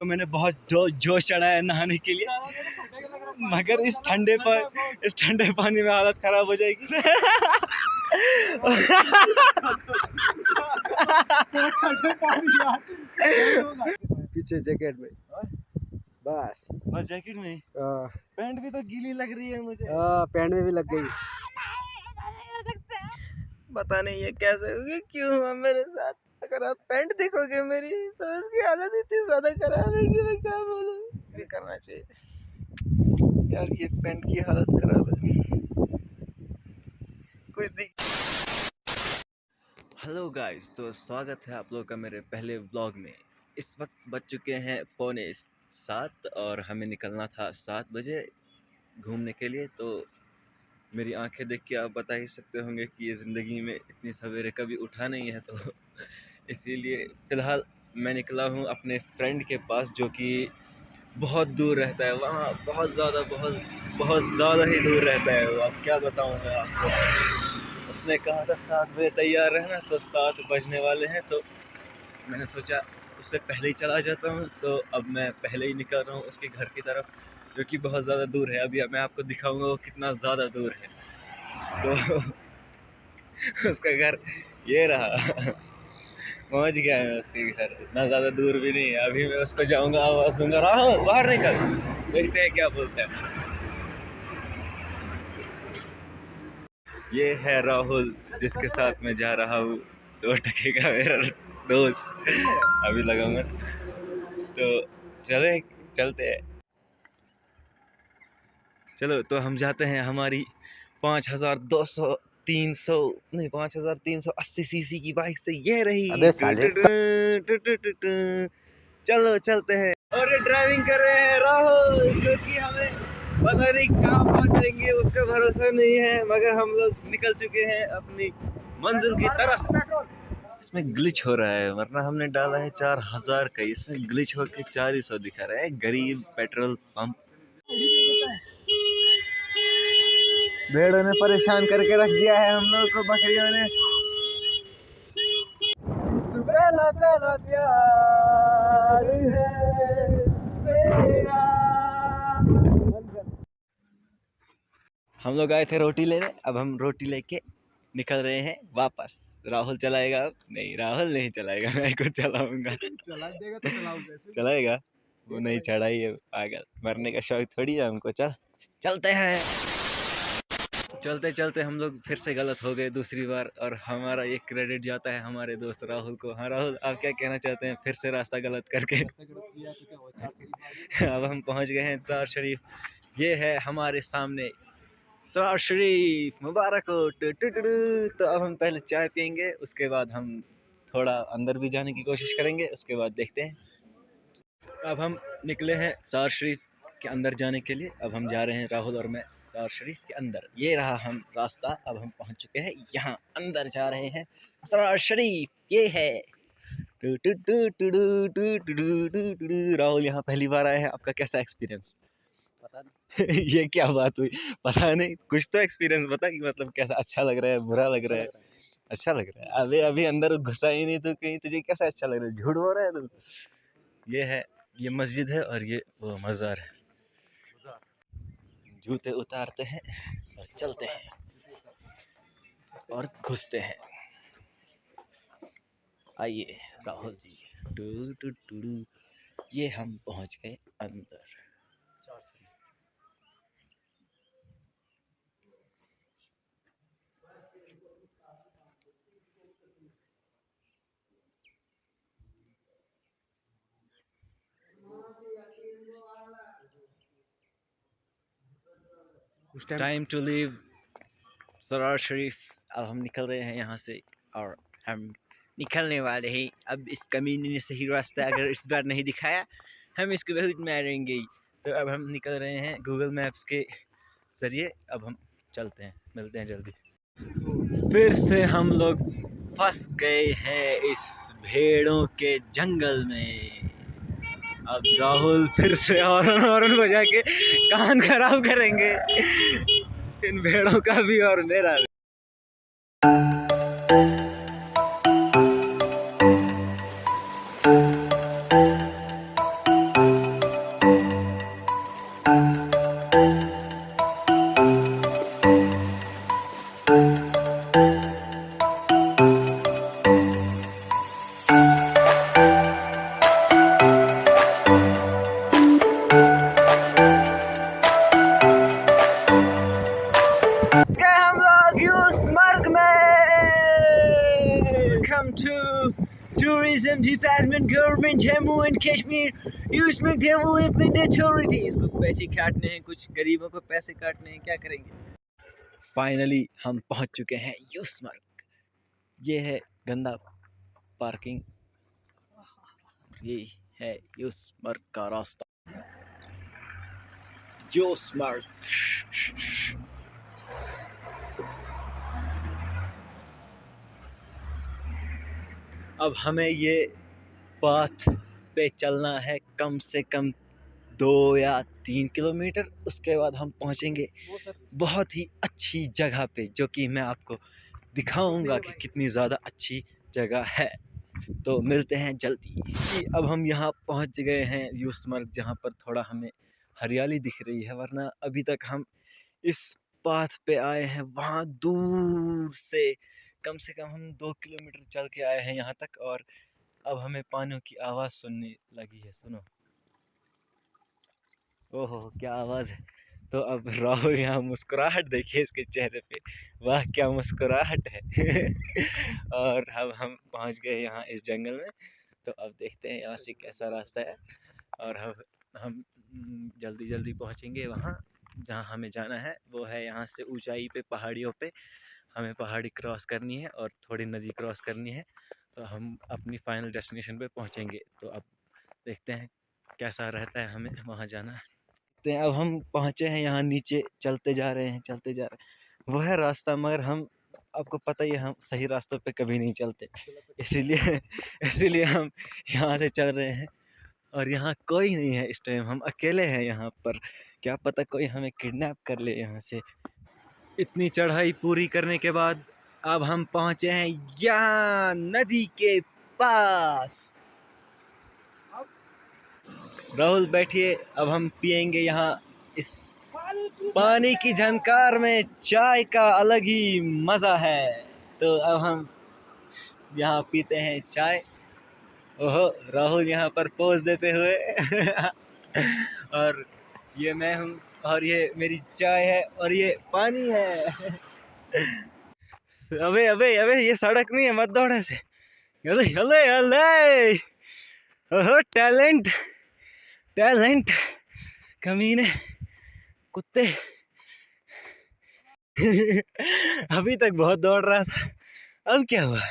तो मैंने बहुत जोश चढ़ा है नहाने के लिए, मगर इस ठंडे पानी में हालत खराब हो जाएगी। पीछे जैकेट में बस जैकेट में पैंट भी तो गीली लग रही है मुझे। पैंट में भी लग गई। पता नहीं ये कैसे होगी, क्यों हुआ मेरे साथ। अगर आप पैंट देखोगे मेरी तो इसकी हालत इतनी ज्यादा खराब है कि मैं क्या बोलूं। ये करना चाहिए यार, ये पैंट की हालत खराब है। कुछ दिख। हेलो गाइस, तो स्वागत है आप लोगों का मेरे पहले व्लॉग में। इस वक्त बज चुके हैं 6:45 और हमें निकलना था 7 बजे घूमने के लिए। तो मेरी आंखें देख के आप बता ही सकते होंगे कि ये ज़िंदगी में इतनी सवेरे कभी उठा नहीं है। तो इसीलिए फ़िलहाल मैं निकला हूँ अपने फ्रेंड के पास, जो कि बहुत दूर रहता है। वहाँ बहुत ज़्यादा ही दूर रहता है। अब क्या बताऊँ मैं आपको। उसने कहा था 7 बजे तैयार रहना, तो 7 बजने वाले हैं। तो मैंने सोचा उससे पहले ही चला जाता हूँ। तो अब मैं पहले ही निकल रहा हूँ उसके घर की तरफ, जो कि बहुत ज़्यादा दूर है। अभी मैं आपको दिखाऊंगा वो कितना ज़्यादा दूर है। तो उसका घर ये रहा। पहुंच गया है उसके घर, इतना ज़्यादा दूर भी नहीं है। अभी मैं उसको जाऊंगा, आवाज़ दूंगा, राहुल बाहर निकल। देखते हैं क्या बोलता है। ये है राहुल, जिसके साथ मैं जा रहा हूँ। 2 टके का मेरा दोस्त। अभी लगाऊंगा तो चलते हैं। चलो तो हम जाते हैं हमारी 5380 सीसी की बाइक से। ये रही। अबे साले। चलो चलते हैं। और ये ड्राइविंग कर रहे हैं राहुल, जो कि हमें पता नहीं कहाँ पहुँचाएंगे उसका भरोसा नहीं है, मगर हम लोग निकल चुके हैं अपनी मंजिल की तरफ। इसमें ग्लिच हो रहा है, वरना हमने डाला है 4000 का, इसमें ग्लिच होकर 400 दिखा रहा है। गरीब पेट्रोल पंप। भेड़ों ने परेशान करके रख दिया है हम लोग को, बकरियों ने। पहला पहला प्यार है मेरा। हम लोग आए थे रोटी लेने, अब हम रोटी लेके निकल रहे हैं वापस। राहुल चलाएगा। अब नहीं, राहुल नहीं चलाएगा, मैं खुद चलाऊंगा। चला देगा तो चलाऊंगा। चलाएगा वो, नहीं चढ़ाई है पागल। मरने का शौक थोड़ी है हमको। चलते हैं। चलते चलते हम लोग फिर से गलत हो गए दूसरी बार, और हमारा एक क्रेडिट जाता है हमारे दोस्त राहुल को। हाँ राहुल, आप क्या कहना चाहते हैं फिर से रास्ता गलत करके? अब हम पहुंच गए हैं चार शरीफ। ये है हमारे सामने चार शरीफ, मुबारक हो। तो अब हम पहले चाय पियेंगे, उसके बाद हम थोड़ा अंदर भी जाने की कोशिश करेंगे, उसके बाद देखते हैं। अब हम निकले हैं चार शरीफ के अंदर जाने के लिए। अब हम जा रहे हैं राहुल और मैं चार शरीफ के अंदर। ये रहा हम रास्ता, अब हम पहुंच चुके हैं यहाँ, अंदर जा रहे हैं चार शरीफ। ये है। राहुल यहाँ पहली बार आए हैं, आपका कैसा एक्सपीरियंस? पता नहीं। ये क्या बात हुई? पता नहीं, कुछ तो एक्सपीरियंस बता कि मतलब कैसा, अच्छा लग रहा है, बुरा लग रहा है? अच्छा लग रहा है। अभी अभी अंदर घुसा ही नहीं तो कहीं तुझे कैसा अच्छा लग रहा है? झूठ बोल रहा है तू। ये है, ये मस्जिद है और ये वो मज़ार है। जूते उतारते हैं और चलते हैं और घुसते हैं। आइए राहुल जी। टू टू टू। ये हम पहुंच गए अंदर। Time to leave Sarar Sharif. अब हम निकल रहे हैं यहाँ से, और हम निकलने वाले हैं। अब इस कमीने ने सही रास्ता अगर इस बार नहीं दिखाया, हम इसको बहुत मारेंगे। तो अब हम निकल रहे हैं गूगल मैप्स के जरिए। अब हम चलते हैं, मिलते हैं जल्दी। फिर से हम लोग फंस गए हैं इस भेड़ों के जंगल में। अब राहुल फिर से हॉर्न बजा के कान खराब करेंगे, इन भेड़ों का भी और मेरा भी। Indian government, Jammu and Kashmir Usement Development Authority। इसको पैसे काटने हैं, कुछ गरीबों को पैसे काटने हैं, क्या करेंगे। फाइनली हम पहुंच चुके हैं यूसमर्ग। ये है गंदा पार्किंग, ये है यूसमर्ग का रास्ता। यूसमर्ग अब हमें ये पाथ पे चलना है कम से कम 2 या 3 किलोमीटर। उसके बाद हम पहुंचेंगे बहुत ही अच्छी जगह पे, जो कि मैं आपको दिखाऊंगा कि कितनी ज़्यादा अच्छी जगह है। तो मिलते हैं जल्दी। अब हम यहाँ पहुंच गए हैं यूसमर्ग, जहाँ पर थोड़ा हमें हरियाली दिख रही है, वरना अभी तक हम इस पाथ पे आए हैं वहाँ दूर से। कम से कम हम 2 किलोमीटर चल के आए हैं यहाँ तक, और अब हमें पानियों की आवाज़ सुनने लगी है। सुनो, ओहो क्या आवाज़ है। तो अब राहुल यहाँ मुस्कुराहट देखिए इसके चेहरे पे, वाह क्या मुस्कुराहट है। और अब हम पहुँच गए यहाँ इस जंगल में। तो अब देखते हैं यहाँ से कैसा रास्ता है, और अब हम जल्दी जल्दी पहुँचेंगे वहाँ जहाँ हमें जाना है। वो है यहाँ से ऊंचाई पे, पहाड़ियों पे हमें पहाड़ी क्रॉस करनी है और थोड़ी नदी क्रॉस करनी है, तो हम अपनी फाइनल डेस्टिनेशन पे पहुँचेंगे। तो अब देखते हैं कैसा रहता है हमें वहाँ जाना। तो अब हम पहुँचे हैं यहाँ नीचे, चलते जा रहे हैं चलते जा रहे हैं। वो है रास्ता, मगर हम, आपको पता ही है, हम सही रास्तों पे कभी नहीं चलते, इसीलिए इसीलिए हम यहाँ से चल रहे हैं। और यहाँ कोई नहीं है इस टाइम, हम अकेले हैं यहाँ पर। क्या पता कोई हमें किडनैप कर ले यहाँ से। इतनी चढ़ाई पूरी करने के बाद अब हम पहुँचे हैं यहाँ नदी के पास। राहुल बैठिए, अब हम पियेंगे यहाँ इस पानी की झनकार में चाय का अलग ही मज़ा है। तो अब हम यहाँ पीते हैं चाय। ओहो, राहुल यहाँ पर पोज देते हुए। और ये मैं हूँ, और ये मेरी चाय है, और ये पानी है। अबे अबे अबे, ये सड़क नहीं है, मत दौड़ ऐसे। अरे अले अले, ओहो टैलेंट टैलेंट, कमीने कुत्ते। अभी तक बहुत दौड़ रहा था, अब क्या हुआ।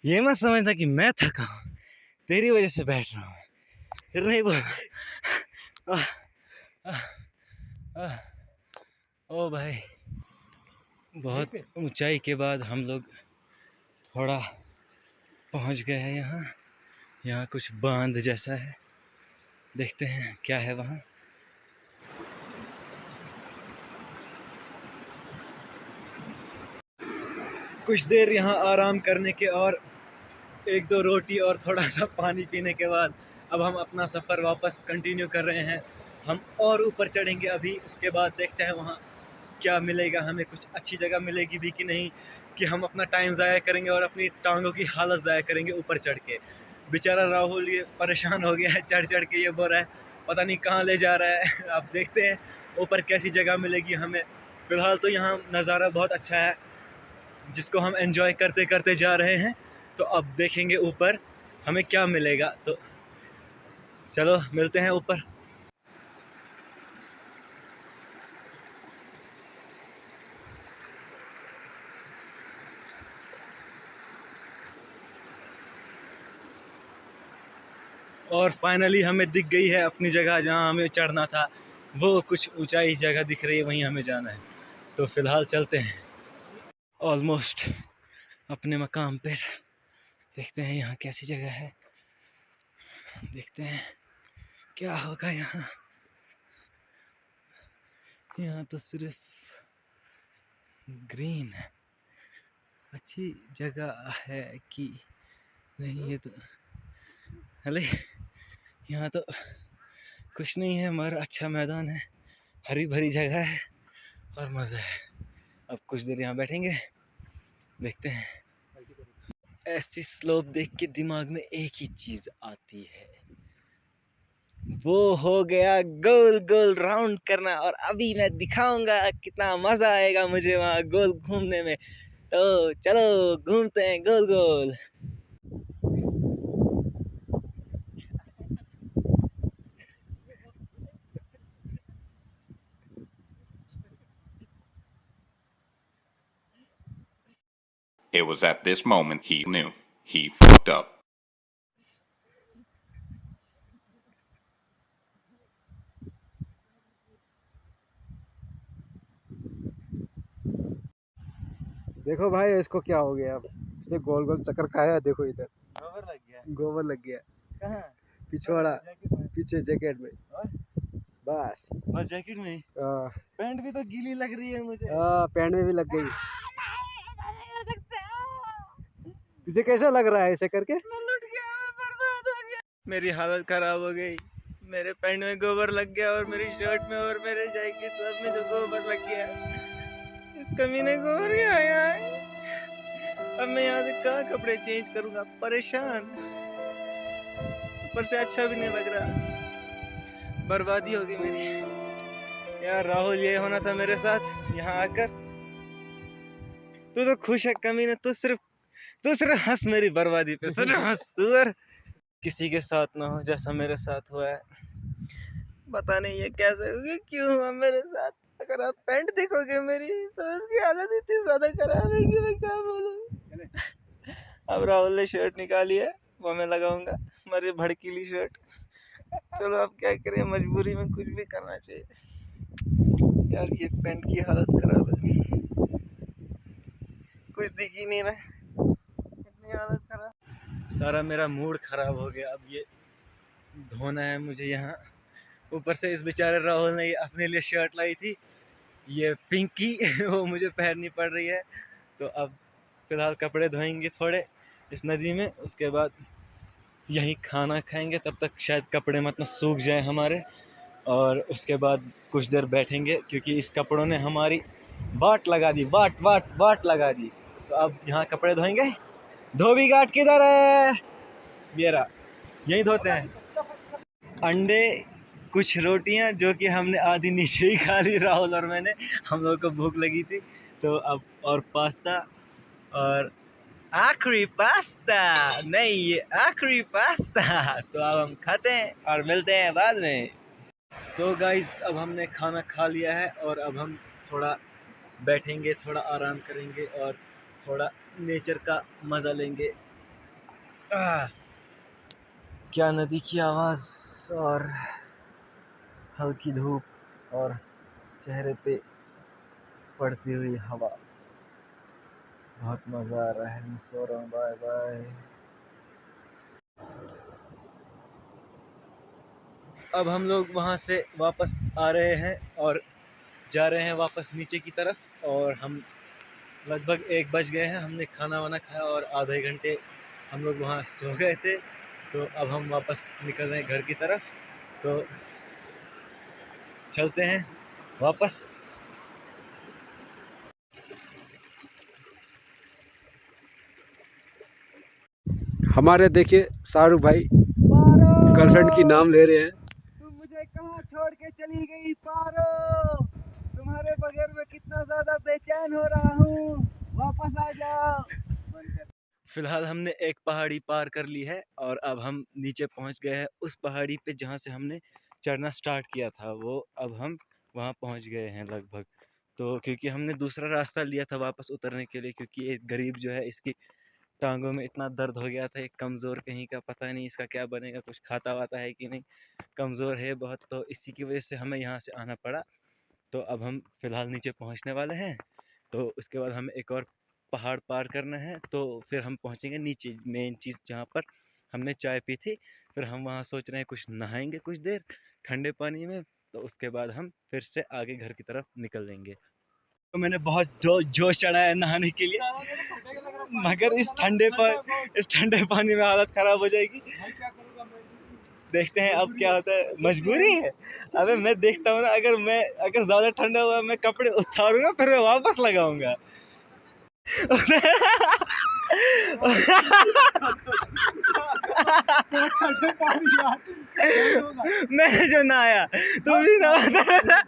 ये मत समझना कि मैं थका हूँ, तेरी वजह से बैठ रहा हूँ। फिर नहीं बोल। ओ भाई, बहुत ऊंचाई के बाद हम लोग थोड़ा पहुंच गए हैं यहाँ। यहाँ कुछ बांध जैसा है, देखते हैं क्या है वहाँ। कुछ देर यहाँ आराम करने के और 1-2 रोटी और थोड़ा सा पानी पीने के बाद अब हम अपना सफ़र वापस कंटिन्यू कर रहे हैं। हम और ऊपर चढ़ेंगे अभी, उसके बाद देखते हैं वहाँ क्या मिलेगा हमें, कुछ अच्छी जगह मिलेगी भी कि नहीं, कि हम अपना टाइम ज़ाया करेंगे और अपनी टांगों की हालत ज़ाया करेंगे ऊपर चढ़ के। बेचारा राहुल ये परेशान हो गया है चढ़ चढ़ के, ये बोल रहा है पता नहीं कहाँ ले जा रहा है। आप देखते हैं ऊपर कैसी जगह मिलेगी हमें। फ़िलहाल तो यहाँ नज़ारा बहुत अच्छा है, जिसको हम एंजॉय करते करते जा रहे हैं। तो अब देखेंगे ऊपर हमें क्या मिलेगा। तो चलो मिलते हैं ऊपर। और फाइनली हमें दिख गई है अपनी जगह जहाँ हमें चढ़ना था। वो कुछ ऊंचाई जगह दिख रही है, वहीं हमें जाना है। तो फिलहाल चलते हैं ऑलमोस्ट अपने मकाम पर। देखते हैं यहाँ कैसी जगह है, देखते हैं क्या होगा यहाँ। यहाँ तो सिर्फ ग्रीन है। अच्छी जगह है कि नहीं, ये तो अरे यहाँ तो कुछ नहीं है, मगर अच्छा मैदान है, हरी भरी जगह है और मज़ा है। अब कुछ देर यहाँ बैठेंगे, देखते हैं। ऐसी स्लोप देख के दिमाग में एक ही चीज़ आती है, वो हो गया गोल गोल राउंड करना। और अभी मैं दिखाऊंगा कितना मज़ा आएगा मुझे वहाँ गोल घूमने में। तो चलो घूमते हैं गोल गोल। It was at this moment he knew he fucked up. देखो भाई इसको क्या हो गया अब, इसने गोल गोल चक्कर खाया। देखो इधर गोबर लग गया। गोबर लग गया कहाँ? पिछवाड़ा, पीछे जैकेट में। बस बस जैकेट में ही? पैंट भी तो गीली लग रही है मुझे। पैंट में भी लग गई। तुझे कैसा लग रहा है ऐसे करके? मैं लुट गया, मैं बर्बाद हो गया। मेरी हालत खराब हो गई। मेरे पैंट में गोबर लग गया और मेरी शर्ट में और मेरे जैकेट सब में जो गोबर लग गया। इस कमीने को और क्या आया है? अब मैं यहाँ से कहाँ कपड़े चेंज करूँगा? परेशान, ऊपर से अच्छा भी नहीं लग रहा। बर्बादी हो गई मेरी। यार राहुल, ये होना था मेरे साथ यहाँ आकर। तू तो खुश है कमीने, तू सिर्फ हंस मेरी बर्बादी पे, सिर्फ हंस। सुअर किसी के साथ ना हो जैसा मेरे साथ हुआ है। पता नहीं ये कैसे हो गया, क्यों हुआ मेरे साथ। अगर आप पैंट देखोगे मेरी तो उसकी हालत इतनी ज्यादा खराब है कि मैं क्या बोलूं। अब राहुल ने शर्ट निकाली है, वो मैं लगाऊंगा, मेरी भड़कीली शर्ट। चलो अब क्या करें, मजबूरी में कुछ भी करना चाहिए। यार ये पैंट की हालत खराब है, कुछ दिख ही नहीं रहा, इतनी हालत खराब। सारा मेरा मूड खराब हो गया। अब ये धोना है मुझे यहाँ। ऊपर से इस बेचारे राहुल ने अपने लिए शर्ट लाई थी, ये पिंकी वो मुझे पहननी पड़ रही है। तो अब फिलहाल कपड़े धोएंगे थोड़े इस नदी में, उसके बाद यहीं खाना खाएंगे। तब तक शायद कपड़े मतलब सूख जाए हमारे, और उसके बाद कुछ देर बैठेंगे क्योंकि इस कपड़ों ने हमारी वाट लगा दी, वाट लगा दी। तो अब यहाँ कपड़े धोएंगे। धोबी घाट किधर है? ये रहा, यहीं धोते हैं। अंडे, कुछ रोटियां जो कि हमने आधी नीचे ही खा ली राहुल और मैंने, हम लोगों को भूख लगी थी। तो अब और पास्ता, और आखिरी पास्ता नहीं, ये आखिरी पास्ता। तो अब हम खाते हैं और मिलते हैं बाद में। तो गाइस अब हमने खाना खा लिया है और अब हम थोड़ा बैठेंगे, थोड़ा आराम करेंगे और थोड़ा नेचर का मज़ा लेंगे। क्या नदी की आवाज़ और हल्की धूप और चेहरे पे पड़ती हुई हवा, बहुत मज़ा आ रहा है। मैं सो रहा हूँ, बाय बाय। अब हम लोग वहाँ से वापस आ रहे हैं और जा रहे हैं वापस नीचे की तरफ। और हम लगभग 1 बज गए हैं, हमने खाना वाना खाया और आधे घंटे हम लोग वहाँ सो गए थे। तो अब हम वापस निकल रहे हैं घर की तरफ। तो चलते हैं वापस। हमारे देखिए शाहरुख भाई गर्लफ्रेंड की नाम ले रहे हैं। तुम मुझे कहाँ छोड़ के चली गई पारो? तुम्हारे बगैर मैं कितना ज्यादा बेचैन हो रहा हूँ, वापस आ जाओ। फिलहाल हमने एक पहाड़ी पार कर ली है और अब हम नीचे पहुंच गए हैं उस पहाड़ी पे जहाँ से हमने चढ़ना स्टार्ट किया था। वो अब हम वहाँ पहुँच गए हैं लगभग। तो क्योंकि हमने दूसरा रास्ता लिया था वापस उतरने के लिए, क्योंकि एक गरीब जो है इसकी टांगों में इतना दर्द हो गया था, एक कमज़ोर कहीं का, पता नहीं इसका क्या बनेगा, कुछ खाता वाता है कि नहीं, कमज़ोर है बहुत। तो इसी की वजह से हमें यहाँ से आना पड़ा। तो अब हम फ़िलहाल नीचे पहुँचने वाले हैं। तो उसके बाद हमें एक और पहाड़ पार करना है, तो फिर हम पहुँचेंगे नीचे मेन चीज़ जहाँ पर हमने चाय पी थी। फिर हम वहाँ सोच रहे हैं कुछ नहाएंगे कुछ देर ठंडे पानी में। तो उसके बाद हम फिर से आगे घर की तरफ निकल लेंगे। तो मैंने बहुत जोश चढ़ाया है नहाने के लिए, मगर इस ठंडे पानी में हालत ख़राब हो जाएगी। देखते हैं अब क्या होता है, मजबूरी है। अबे मैं देखता हूँ ना, अगर ज़्यादा ठंडा हुआ मैं कपड़े उतारूंगा फिर मैं वापस लगाऊंगा। मैं जो नहाया तुम भी नहा।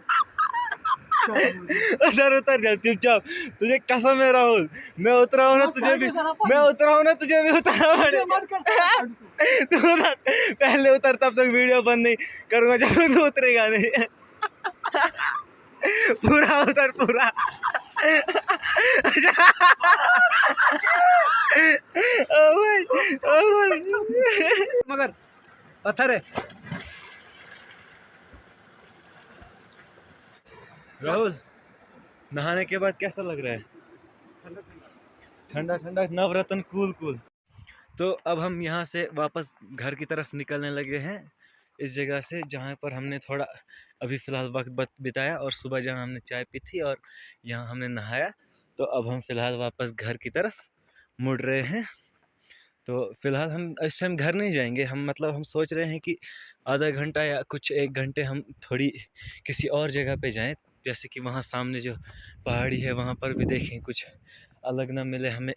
उतर जा चुपचाप, तुझे कसम है राहुल, मैं उतरा हूँ ना तुझे भी उतरना पड़ेगा। तू उतर, पहले उतर, तब तक वीडियो बंद नहीं करूँगा जब तू उतरेगा नहीं। पूरा उधर पूरा। ओ भाई, ओ भाई। मगर पत्थर है। राहुल, नहाने के बाद कैसा लग रहा है? ठंडा ठंडा, नवरत्न कूल कूल। तो अब हम यहाँ से वापस घर की तरफ निकलने लगे हैं, इस जगह से जहाँ पर हमने थोड़ा अभी फ़िलहाल वक्त बिताया और सुबह जहाँ हमने चाय पी थी और यहाँ हमने नहाया। तो अब हम फ़िलहाल वापस घर की तरफ मुड़ रहे हैं। तो फ़िलहाल हम इस टाइम घर नहीं जाएंगे, हम मतलब हम सोच रहे हैं कि आधा घंटा या कुछ 1 घंटे हम थोड़ी किसी और जगह पे जाएं, जैसे कि वहाँ सामने जो पहाड़ी है वहाँ पर भी देखें, कुछ अलग ना मिले हमें।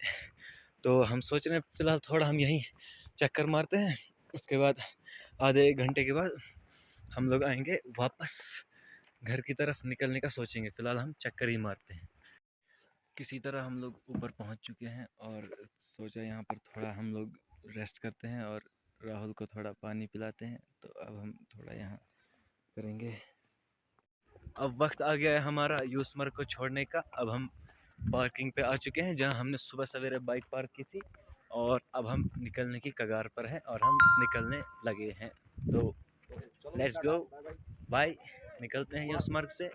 तो हम सोच रहे हैं फ़िलहाल थोड़ा हम यहीं चक्कर मारते हैं, उसके बाद आधे 1 घंटे के बाद हम लोग आएंगे वापस घर की तरफ निकलने का सोचेंगे। फ़िलहाल हम चक्कर ही मारते हैं। किसी तरह हम लोग ऊपर पहुंच चुके हैं और सोचा यहाँ पर थोड़ा हम लोग रेस्ट करते हैं और राहुल को थोड़ा पानी पिलाते हैं। तो अब हम थोड़ा यहाँ करेंगे। अब वक्त आ गया है हमारा यूसमर्ग को छोड़ने का। अब हम पार्किंग पे आ चुके हैं जहाँ हमने सुबह सवेरे बाइक पार्क की थी और अब हम निकलने की कगार पर हैं और हम निकलने लगे हैं। तो लेट्स गो, बाय। निकलते हैं यूसमर्ग से।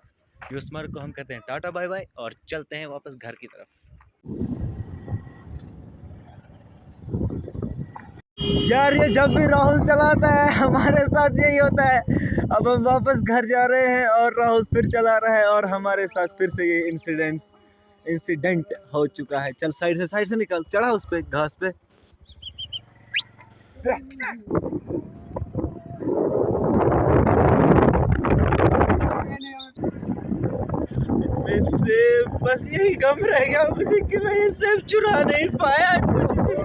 यूसमर्ग को हम कहते हैं टाटा बाय बाय और चलते हैं वापस घर की तरफ। यार ये जब भी राहुल चलाता है हमारे साथ यही होता है। अब हम वापस घर जा रहे हैं और राहुल फिर चला रहा है और हमारे साथ फिर से ये इंसिडेंट हो चुका है। चल साइड से निकल, चढ़ा उस पे घास पे। इससे बस यही गम रह गया मुझे कि मैं ये सेब चुरा नहीं पाया कुछ भी।